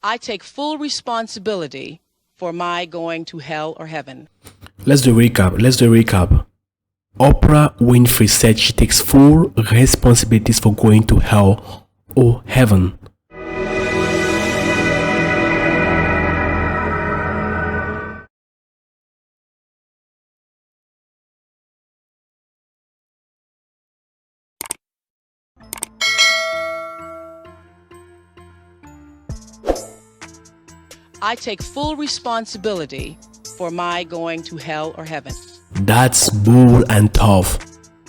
I take full responsibility for my going to hell or heaven. Let's do a recap. Oprah Winfrey said she takes full responsibilities for going to hell or heaven. I take full responsibility for my going to hell or heaven. That's bold and tough,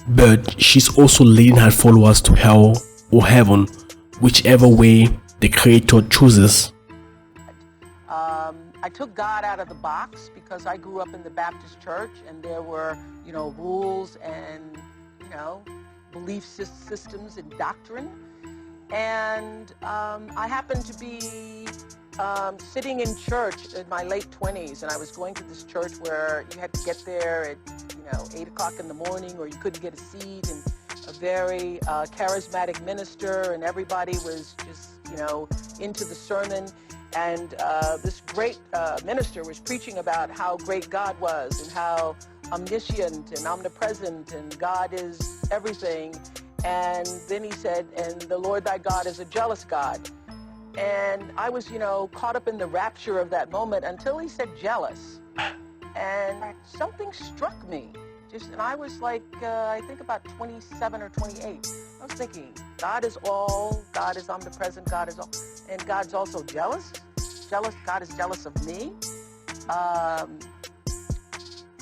but she's also leading her followers to hell or heaven, whichever way the Creator chooses. I took God out of the box because I grew up in the Baptist church, and there were, rules and, belief systems and doctrine. And I happened to be sitting in church in my late 20s, and I was going to this church where you had to get there at 8 o'clock in the morning, or you couldn't get a seat, and a very charismatic minister, and everybody was just into the sermon, and this great minister was preaching about how great God was and how omniscient and omnipresent and God is everything. And then he said, and the Lord thy God is a jealous God. And I was, caught up in the rapture of that moment until he said jealous. And something struck me. And I was like, I think about 27 or 28. I was thinking, God is all, God is omnipresent, God is all, and God's also jealous. God is jealous of me.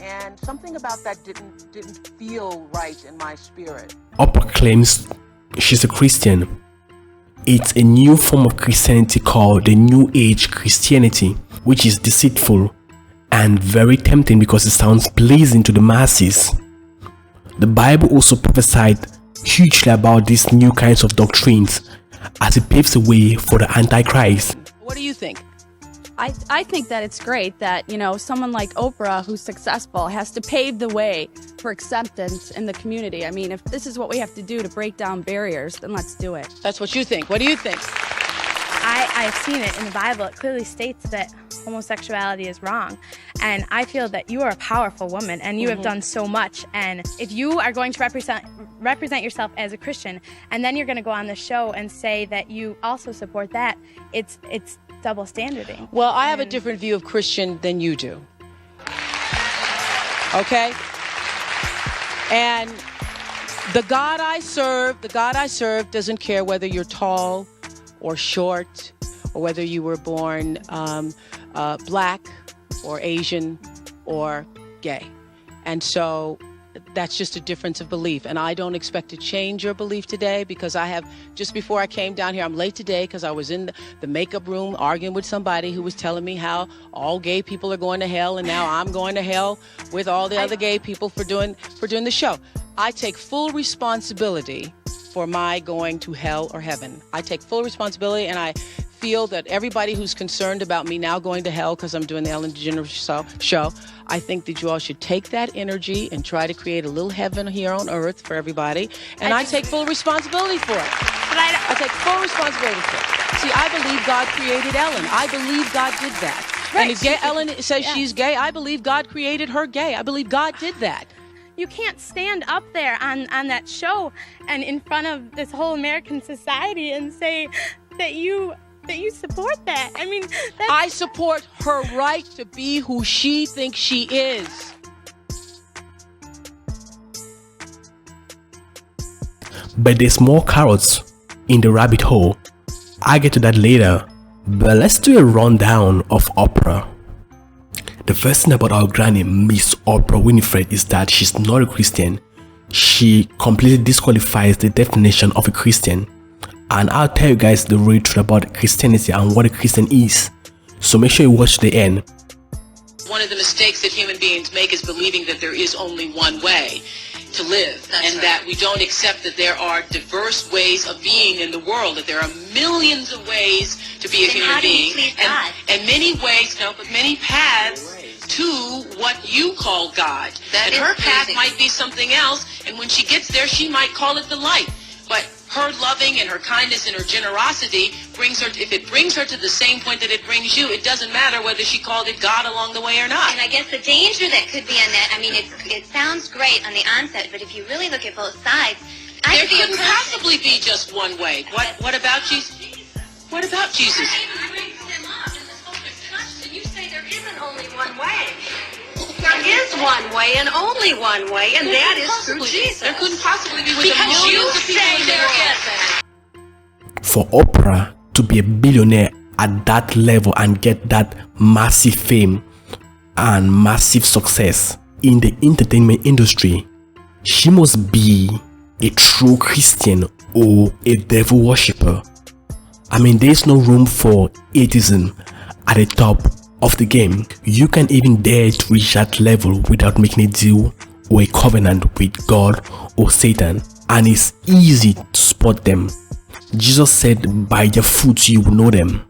And something about that didn't feel right in my spirit. Oprah claims she's a Christian. It's a new form of Christianity called the New Age Christianity, which is deceitful and very tempting because it sounds pleasing to the masses. The Bible also prophesied hugely about these new kinds of doctrines as it paves the way for the Antichrist. What do you think? I think that it's great that, someone like Oprah, who's successful, has to pave the way for acceptance in the community. I mean, if this is what we have to do to break down barriers, then let's do it. That's what you think. What do you think? I've seen it in the Bible. It clearly states that homosexuality is wrong. And I feel that you are a powerful woman, and you have done so much. And if you are going to represent yourself as a Christian, and then you're going to go on the show and say that you also support that, it's double standarding. Well, I have a different view of Christian than you do. Okay? And the God I serve doesn't care whether you're tall or short, or whether you were born black or Asian or gay. And so that's just a difference of belief. And I don't expect to change your belief today, because just before I came down here, I'm late today because I was in the makeup room arguing with somebody who was telling me how all gay people are going to hell, and now I'm going to hell with all the other gay people for doing the show. I take full responsibility for my going to hell or heaven. I take full responsibility, and I feel that everybody who's concerned about me now going to hell because I'm doing the Ellen DeGeneres show, I think that you all should take that energy and try to create a little heaven here on earth for everybody. And I take full responsibility for it. I take full responsibility for it. See, I believe God created Ellen. I believe God did that. Right. And if Ellen says she's gay, I believe God created her gay. I believe God did that. You can't stand up there on that show and in front of this whole American society and say that you support that. I mean, I support her right to be who she thinks she is. But there's more carrots in the rabbit hole. I'll get to that later. But let's do a rundown of Oprah. The first thing about our granny, Miss Oprah Winfrey, is that she's not a Christian. She completely disqualifies the definition of a Christian. And I'll tell you guys the real truth about Christianity and what a Christian is. So make sure you watch the end. One of the mistakes that human beings make is believing that there is only one way to live. That we don't accept that there are diverse ways of being in the world, that there are millions of ways to be a human being. And many paths to what you call God. And her path might be something else, and when she gets there, she might call it the light. But her loving and her kindness and her generosity brings her, if it brings her to the same point that it brings you, it doesn't matter whether she called it God along the way or not. And I guess the danger that could be on that, I mean, it sounds great on the onset, but if you really look at both sides, There couldn't possibly be just one way. What about Jesus? What about Jesus? You say there isn't only one way. There is one way and only one way, and that is through Jesus. There couldn't possibly be with the millions of people in the world. For Oprah to be a billionaire at that level and get that massive fame and massive success in the entertainment industry, she must be a true Christian or a devil worshipper. I mean, there's no room for atheism at the top of the game. You can even dare to reach that level without making a deal or a covenant with God or Satan, and it's easy to spot them. Jesus said, by their fruits you will know them.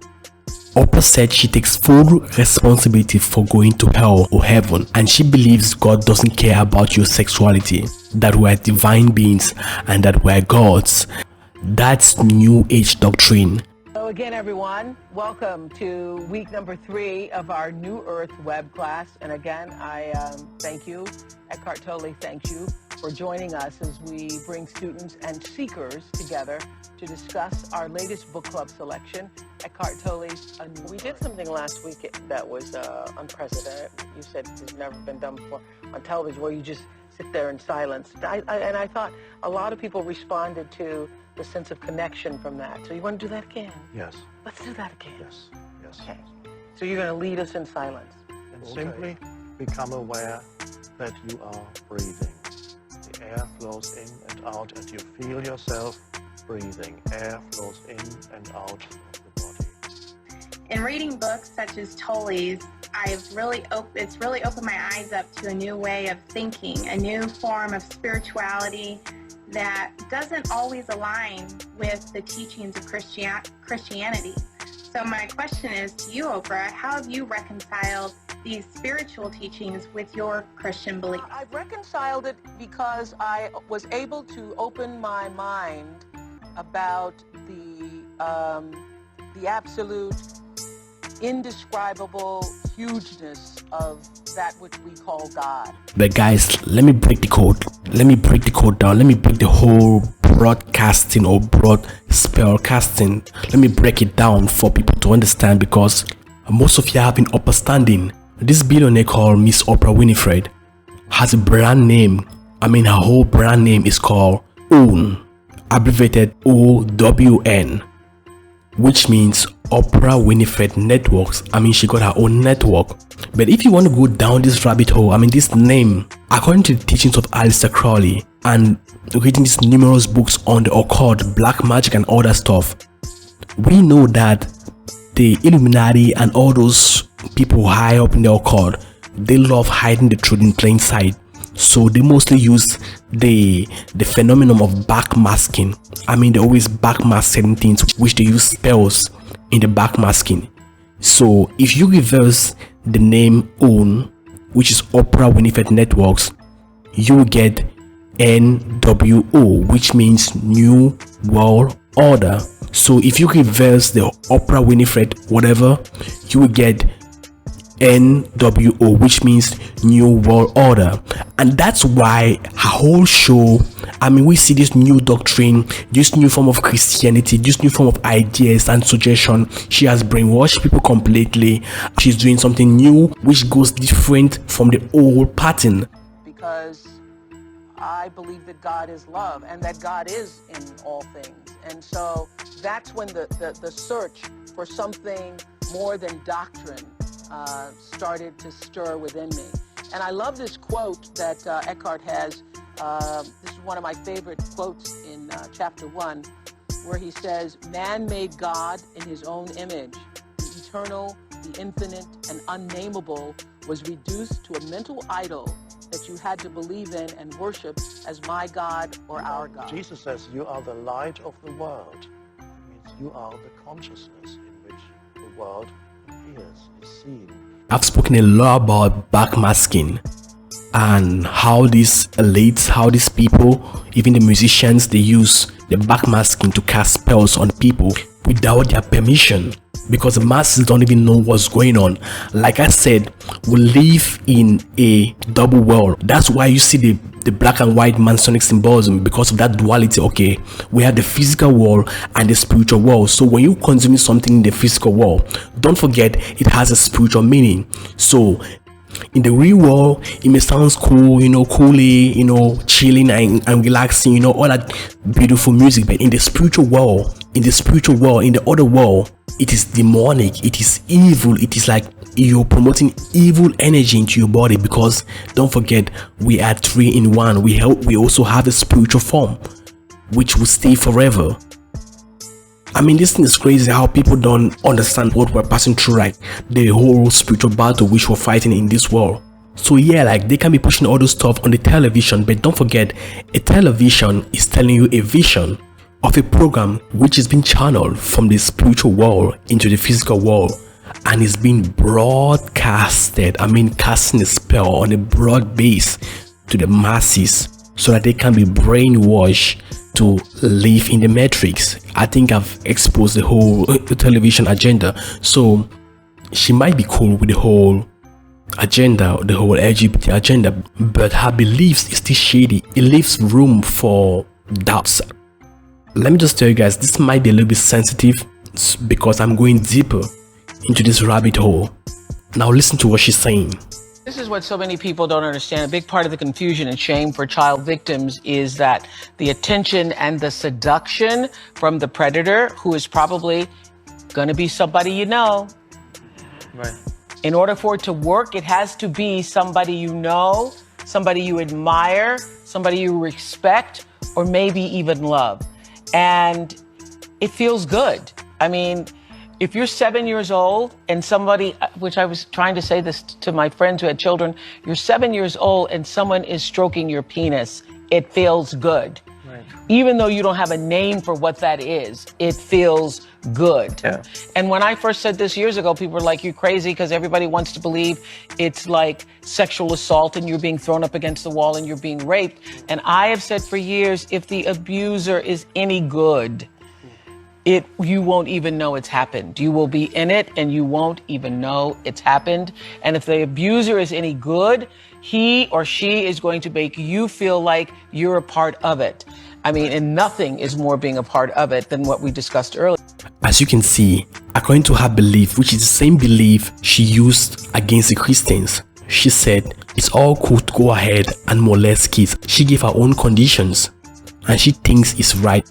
Oprah said she takes full responsibility for going to hell or heaven, and she believes God doesn't care about your sexuality, that we are divine beings and that we are gods. That's New Age doctrine. Hello again, everyone. Welcome to week number 3 of our New Earth web class. And again, I thank you. Eckhart Tolle thanks you for joining us as we bring students and seekers together to discuss our latest book club selection, Eckhart Tolle's A New Earth. We did something last week that was unprecedented. You said it's never been done before on television, where you just sit there in silence. And I thought a lot of people responded to the sense of connection from that. So you want to do that again? Yes. Let's do that again. Yes. Yes. Okay. So you're going to lead us in silence. And simply become aware that you are breathing. The air flows in and out, and you feel yourself breathing. Air flows in and out of the body. In reading books such as Tolle's, it's really opened my eyes up to a new way of thinking, a new form of spirituality that doesn't always align with the teachings of Christianity. So my question is to you, Oprah, how have you reconciled these spiritual teachings with your Christian beliefs? I've reconciled it because I was able to open my mind about the absolute, indescribable hugeness of that which we call God. But guys, let me break the code. Let me break the code down. Let me break the whole broadcasting or broad spellcasting. Let me break it down for people to understand, because most of you have been understanding. This billionaire called Miss Oprah Winfrey has a brand name. I mean, her whole brand name is called OWN, abbreviated OWN, which means Oprah Winfrey Networks. I mean, she got her own network. But if you want to go down this rabbit hole, I mean, this name, according to the teachings of Aleister Crowley and reading these numerous books on the occult, black magic and all that stuff, we know that the Illuminati and all those people high up in the occult, they love hiding the truth in plain sight. So they mostly use the phenomenon of backmasking. I mean, they always backmask certain things, which they use spells in the backmasking. So if you reverse the name OWN, which is Oprah Winfrey Networks, you will get NWO, which means New World Order. So if you reverse the Oprah Winfrey whatever, you will get NWO, which means New World Order. And that's why her whole show, I mean, we see this new doctrine, this new form of Christianity, this new form of ideas and suggestion. She has brainwashed people completely. She's doing something new which goes different from the old pattern. Because I believe that God is love and that God is in all things. And so that's when the search for something more than doctrine started to stir within me. And I love this quote that Eckhart has. This is one of my favorite quotes in chapter 1, where he says, "Man made God in his own image. The eternal, the infinite, and unnameable was reduced to a mental idol that you had to believe in and worship as my God or our God." Jesus says you are the light of the world. It means you are the consciousness in which the world appears, is seen. I've spoken a lot about backmasking and how these elites, how these people, even the musicians, they use the backmasking to cast spells on people without their permission, because the masses don't even know what's going on. Like I said, we live in a double world. That's why you see the black and white Masonic symbolism, because of that duality. Okay, we have the physical world and the spiritual world. So when you consume something in the physical world, don't forget it has a spiritual meaning. So in the real world, it may sound cool, coolly, chilling and relaxing, all that beautiful music. But in the spiritual world, in the other world, it is demonic, it is evil. It is like you're promoting evil energy into your body, because don't forget, we are 3 in 1. We also have a spiritual form which will stay forever. I mean, this thing is crazy how people don't understand what we're passing through, like the whole spiritual battle which we're fighting in this world. So yeah, like they can be pushing all those stuff on the television, but don't forget, a television is telling you a vision of a program which is being channeled from the spiritual world into the physical world, and is being broadcasted. I mean, casting a spell on a broad base to the masses so that they can be brainwashed to live in the matrix. I think I've exposed the whole television agenda. So she might be cool with the whole agenda, the whole LGBT agenda, but her beliefs is still shady. It leaves room for doubts. Let me just tell you guys, this might be a little bit sensitive because I'm going deeper into this rabbit hole. Now listen to what she's saying. This is what so many people don't understand. A big part of the confusion and shame for child victims is that the attention and the seduction from the predator, who is probably going to be somebody you know. Right. In order for it to work, it has to be somebody you know, somebody you admire, somebody you respect, or maybe even love. And it feels good. I mean, if you're 7 years old and somebody, which I was trying to say this to my friends who had children, you're 7 years old and someone is stroking your penis, it feels good. Right. Even though you don't have a name for what that is, it feels good. Yeah. And when I first said this years ago, people were like, you're crazy, because everybody wants to believe it's like sexual assault and you're being thrown up against the wall and you're being raped. And I have said for years, if the abuser is any good, you won't even know it's happened. You will be in it and you won't even know it's happened. And if the abuser is any good, he or she is going to make you feel like you're a part of it. I mean, and nothing is more being a part of it than what we discussed earlier. As you can see, according to her belief, which is the same belief she used against the Christians, she said it's all cool to go ahead and molest kids. She gave her own conditions and she thinks it's right.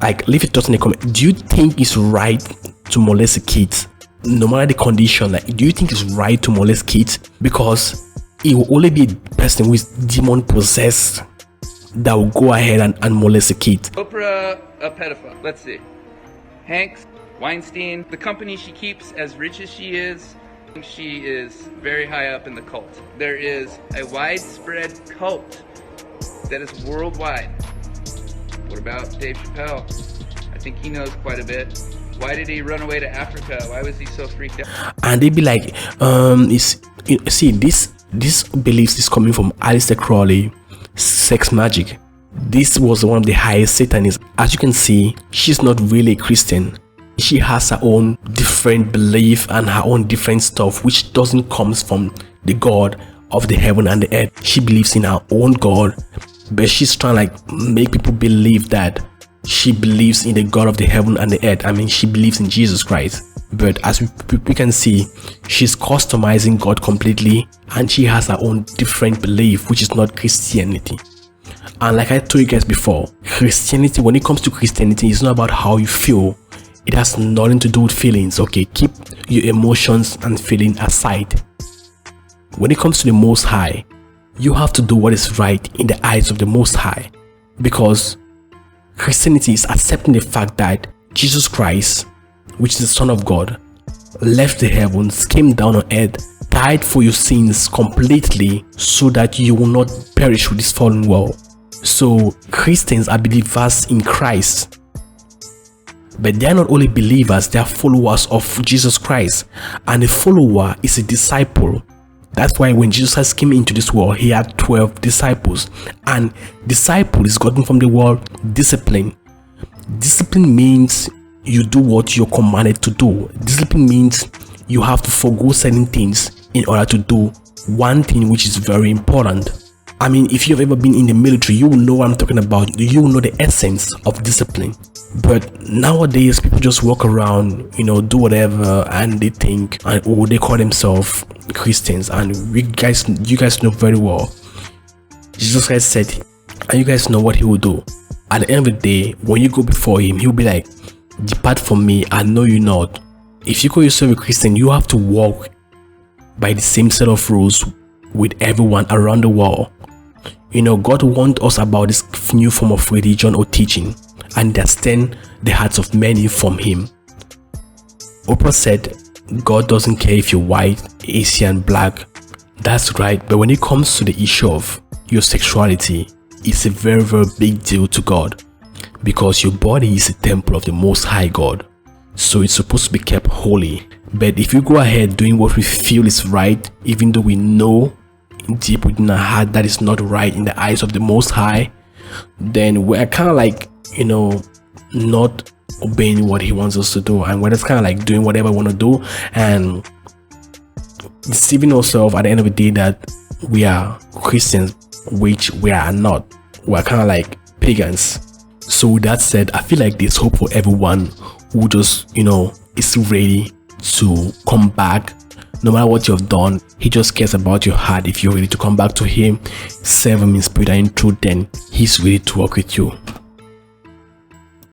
Like, leave your thoughts in the comment. Do you think it's right to molest kids? No matter the condition, like, do you think it's right to molest kids? Because it will only be a person who is demon possessed that will go ahead and molest a kid. Oprah, a pedophile. Let's see. Hanks, Weinstein, the company she keeps, as rich as she is very high up in the cult. There is a widespread cult that is worldwide. What about Dave Chappelle? I think he knows quite a bit. Why did he run away to Africa? Why was he so freaked out? And they'd be like, see, this beliefs is coming from Aleister Crowley, sex magic. This was one of the highest Satanists. As you can see, she's not really a Christian. She has her own different belief and her own different stuff, which doesn't come from the God of the heaven and the earth. She believes in her own God, but she's trying to like make people believe that she believes in the God of the heaven and the earth. I mean, she believes in Jesus Christ. But as we can see, she's customizing God completely, and she has her own different belief, which is not Christianity. And like I told you guys before, Christianity, when it comes to Christianity, it's not about how you feel. It has nothing to do with feelings. Okay, keep your emotions and feeling aside. When it comes to the Most High, you have to do what is right in the eyes of the Most High, because Christianity is accepting the fact that Jesus Christ, which is the Son of God, left the heavens, came down on earth, died for your sins completely so that you will not perish with this fallen world. So Christians are believers in Christ, but they are not only believers, they are followers of Jesus Christ, and a follower is a disciple. That's why when Jesus Christ came into this world, he had 12 disciples, and disciple is gotten from the word discipline. Discipline means you do what you're commanded to do. Discipline means you have to forgo certain things in order to do one thing which is very important. I mean, if you've ever been in the military, you will know what I'm talking about. You will know the essence of discipline. But nowadays, people just walk around, do whatever, and they think, or they call themselves Christians. And you guys know very well. Jesus Christ said, and you guys know what he will do. At the end of the day, when you go before him, he'll be like, "Depart from me, I know you not." If you call yourself a Christian, you have to walk by the same set of rules with everyone around the world. God wants us about this new form of religion or teaching, understand the hearts of many from him. Oprah said, God doesn't care if you're white, Asian, black. That's right, but when it comes to the issue of your sexuality, it's a very, very big deal to God, because your body is a temple of the Most High God, so it's supposed to be kept holy. But if you go ahead doing what we feel is right, even though we know deep within our heart that is not right in the eyes of the Most High, then we're kind of like, not obeying what he wants us to do, and we're just kind of like doing whatever we want to do and deceiving ourselves at the end of the day that we are Christians, which we are not. We're kind of like pagans. So with that said, I feel like there's hope for everyone who just is ready to come back. No matter what you've done, he just cares about your heart. If you're ready to come back to him, serve him in spirit and in truth, then he's ready to work with you.